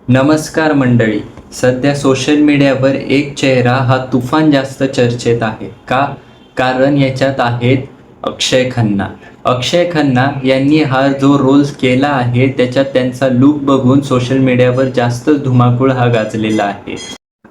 नमस्कार मंडळी. सध्या सोशल मीडियावर एक चेहरा हा तुफान जास्त चर्चेत आहे. का? कारण याच्यात आहेत अक्षय खन्ना. अक्षय खन्ना यांनी हा जो रोल केला आहे त्याच्यात त्यांचा लूक बघून सोशल मीडियावर जास्त धुमाकूळ हा गाजलेला आहे.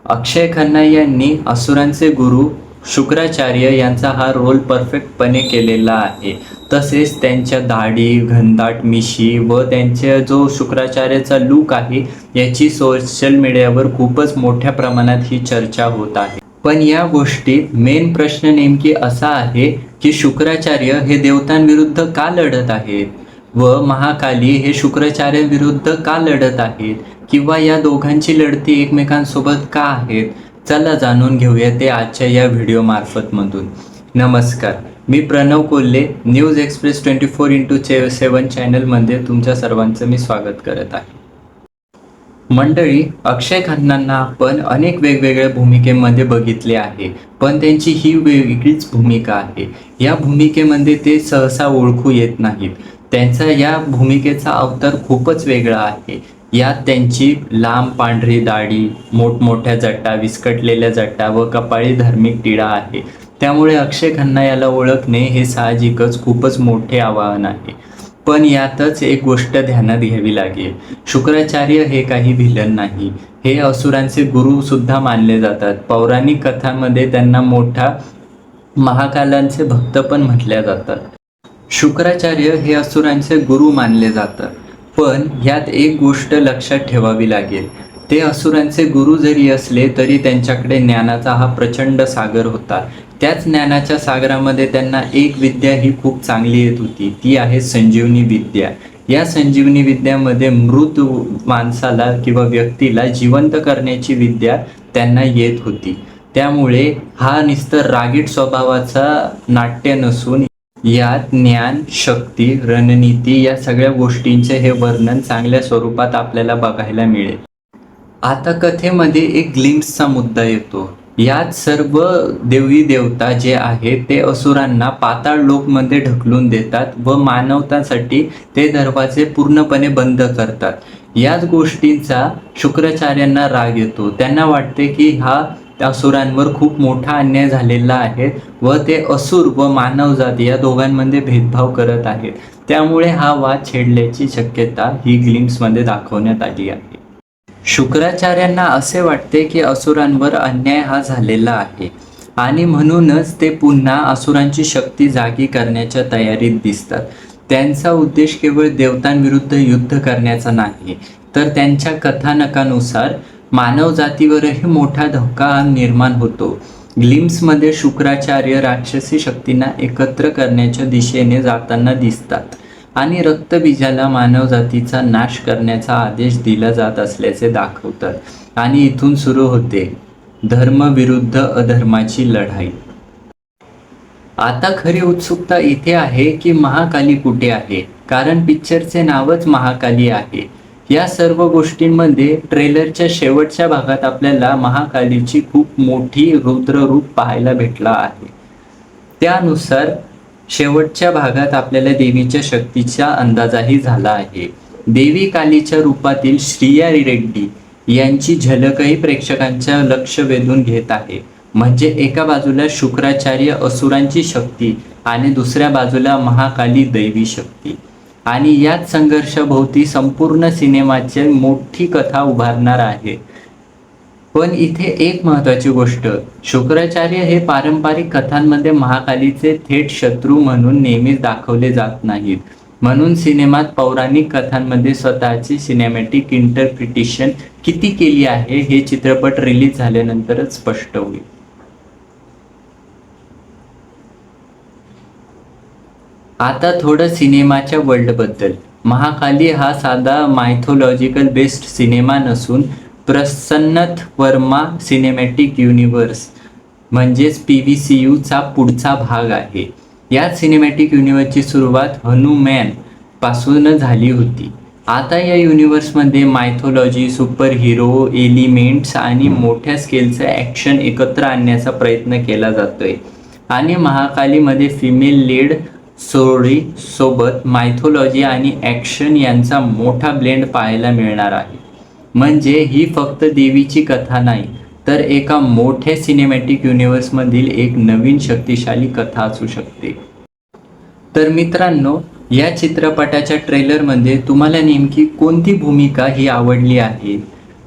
अक्षय खन्ना यांनी असुरांचे गुरु शुक्राचार्य यांचा हा रोल परफेक्टपणे केलेला आहे. तसेच त्यांच्या दाढी, घनदाट मिशी व त्यांच्या जो शुक्राचार्याचा लूक आहे याची सोशल मीडियावर खूपच मोठ्या प्रमाणात ही चर्चा होत आहे. पण या गोष्टीत मेन प्रश्न नेमकी असा आहे की शुक्राचार्य हे देवतांविरुद्ध का लढत आहेत व महाकाली हे शुक्राचार्यांविरुद्ध का लढत आहेत किंवा या दोघांची लढती एकमेकांसोबत का आहेत. चला जाणून घेऊया ते आजच्या या व्हिडिओ मार्फतमधून. नमस्कार, मी Pranav Kolhe. News Express 24x7 चॅनलमध्ये तुमच्या सर्वांचं मी स्वागत करत आहे. मंडळी, अक्षय खन्नांना आपण अनेक वेगवेगळ्या भूमिकेमध्ये बघितले आहे, पण त्यांची ही वेगळीच भूमिका आहे. या भूमिकेमध्ये ते सहसा ओळखू येत नाहीत. त्यांचा या भूमिकेचा अवतार खूपच वेगळा आहे. यात त्यांची लांब पांढरी दाढी, मोठमोठ्या जटा, विस्कटलेल्या जटा व कपाळी धार्मिक टिळा आहे. त्यामुळे अक्षय खन्ना याला ओळखणे हे साहजिकच खूपच मोठे आव्हान आहे. पण यातच एक गोष्ट ध्यानात घ्यावी लागेल. शुक्राचार्य हे काही व्हिलन नाही. हे असुरांचे गुरु सुद्धा मानले जातात. पौराणिक कथांमध्ये त्यांना मोठा महाकालांचे भक्त पण म्हटल्या जातात. शुक्राचार्य हे असुरांचे गुरु मानले जातात. पण ह्यात एक गोष्ट लक्षात ठेवावी लागेल. ते असुरांचे गुरु जरी असले तरी त्यांच्याकडे ज्ञानाचा हा प्रचंड सागर होता. त्याच ज्ञानाच्या सागरामध्ये त्यांना एक विद्या ही खूप चांगली येत होती. ती आहे संजीवनी विद्या. या संजीवनी विद्यामध्ये मृत माणसाला किंवा व्यक्तीला जिवंत करण्याची विद्या त्यांना येत होती. त्यामुळे हा नुसतं रागीट स्वभावाचा नाट्य नसून यात ज्ञान, शक्ती, रणनीती या सगळ्या गोष्टींचे हे वर्णन चांगल्या स्वरूपात आपल्याला बघायला मिळेल. आता कथेमध्ये एक ग्लिम्सचा मुद्दा येतो. यात सर्व देवी देवता जे आहेत ते असुरांना पाताळ लोकमध्ये ढकलून देतात व मानवतासाठी ते दरवाजे पूर्णपणे बंद करतात. याच गोष्टींचा शुक्राचार्यांना राग येतो. त्यांना वाटते की हा असुरांवर खूप मोठा अन्याय झालेला आहे व ते असुर व मानवजात या दोघांमध्ये भेदभाव करत आहेत. त्यामुळे हा वाद छेडल्याची शक्यता ही ग्लिम्समध्ये दाखवण्यात आली आहे. शुक्राचार्यांना असे वाटते की असुरांवर अन्याय हा झालेला आहे आणि म्हणूनच ते पुन्हा असुरांची शक्ती जागी करण्याच्या तयारीत दिसतात. त्यांचा उद्देश केवळ देवतांविरुद्ध युद्ध करण्याचा नाही, तर त्यांच्या कथानकानुसार मानवजातीवरही मोठा धोका निर्माण होतो. ग्लिम्समध्ये शुक्राचार्य राक्षसी शक्तींना एकत्र करण्याच्या दिशेने जाताना दिसतात आणि रक्तबीजाला मानवजातीचा नाश करण्याचा आदेश दिला जात असल्याचे दाखवतात आणि इथून सुरू होते धर्म विरुद्ध अधर्माची लढाई. आता खरी उत्सुकता इथे आहे की महाकाली कुठे आहे, कारण पिक्चरचे नावच महाकाली आहे. या सर्व गोष्टींमध्ये ट्रेलरच्या शेवटच्या भागात आपल्याला महाकालीची खूप मोठी रुद्ररूप पाहायला भेटला आहे. त्यानुसार शेवटच्या भागात आपल्याला देवीच्या शक्तीचा अंदाजाही झाला आहे. देवी कालीच्या रूपातील श्रिया रेड्डी यांची झलकही प्रेक्षकांच्या लक्ष वेधून घेत आहे. म्हणजे एका बाजूला शुक्राचार्य असुरांची शक्ती आणि दुसऱ्या बाजूला महाकाली दैवी शक्ती, आणि याच संघर्षाभोवती संपूर्ण सिनेमाची मोठी कथा उभारणार आहे. पण इथे एक महत्त्वाची गोष्ट, शुक्राचार्य हे पारंपरिक कथांमध्ये महाकालीचे थेट शत्रू म्हणून नेहमीच दाखवले जात नाहीत. म्हणून सिनेमात पौराणिक कथांमध्ये स्वतःची सिनेमॅटिक इंटरप्रिटेशन किती केली आहे हे चित्रपट रिलीज झाल्यानंतरच स्पष्ट होईल. आता थोडं सिनेमाच्या वर्ल्डबद्दल. महाकाली हा साधा मायथोलॉजिकल बेस्ड सिनेमा नसून प्रसन्नथ वर्मा सिनेमॅटिक युनिव्हर्स म्हणजेच PVCUचा पुढचा भाग आहे. या सिनेमॅटिक युनिव्हर्सची सुरुवात हनुमॅन पासून झाली होती. आता या युनिव्हर्समध्ये मायथोलॉजी, सुपर हिरो एलिमेंट्स आणि मोठ्या स्केलचं ॲक्शन एकत्र आणण्याचा प्रयत्न केला जातोय आणि महाकालीमध्ये फिमेल लीड स्टोरी सोबत मायथोलॉजी आणि ॲक्शन यांचा मोठा ब्लेंड पाहायला मिळणार आहे. म्हणजे ही फक्त देवीची कथा नाही, तर एका मोठ्या सिनेमॅटिक युनिव्हर्समधील एक नवीन शक्तिशाली कथा असू शकते. तर मित्रांनो, या चित्रपटाच्या ट्रेलरमध्ये तुम्हाला नेमकी कोणती भूमिका ही आवडली आहे?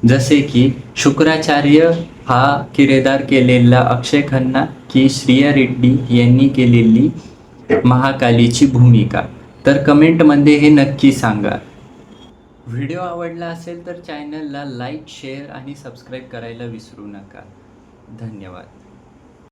जसे की शुक्राचार्य हा किरदार केलेला अक्षय खन्ना की श्रिया रेड्डी यांनी केलेली महाकालीची भूमिका? तर कमेंटमध्ये हे नक्की सांगा. व्हिडिओ आवडला असेल तर चॅनलला लाईक, शेअर आणि सबस्क्राईब करायला विसरू नका. धन्यवाद.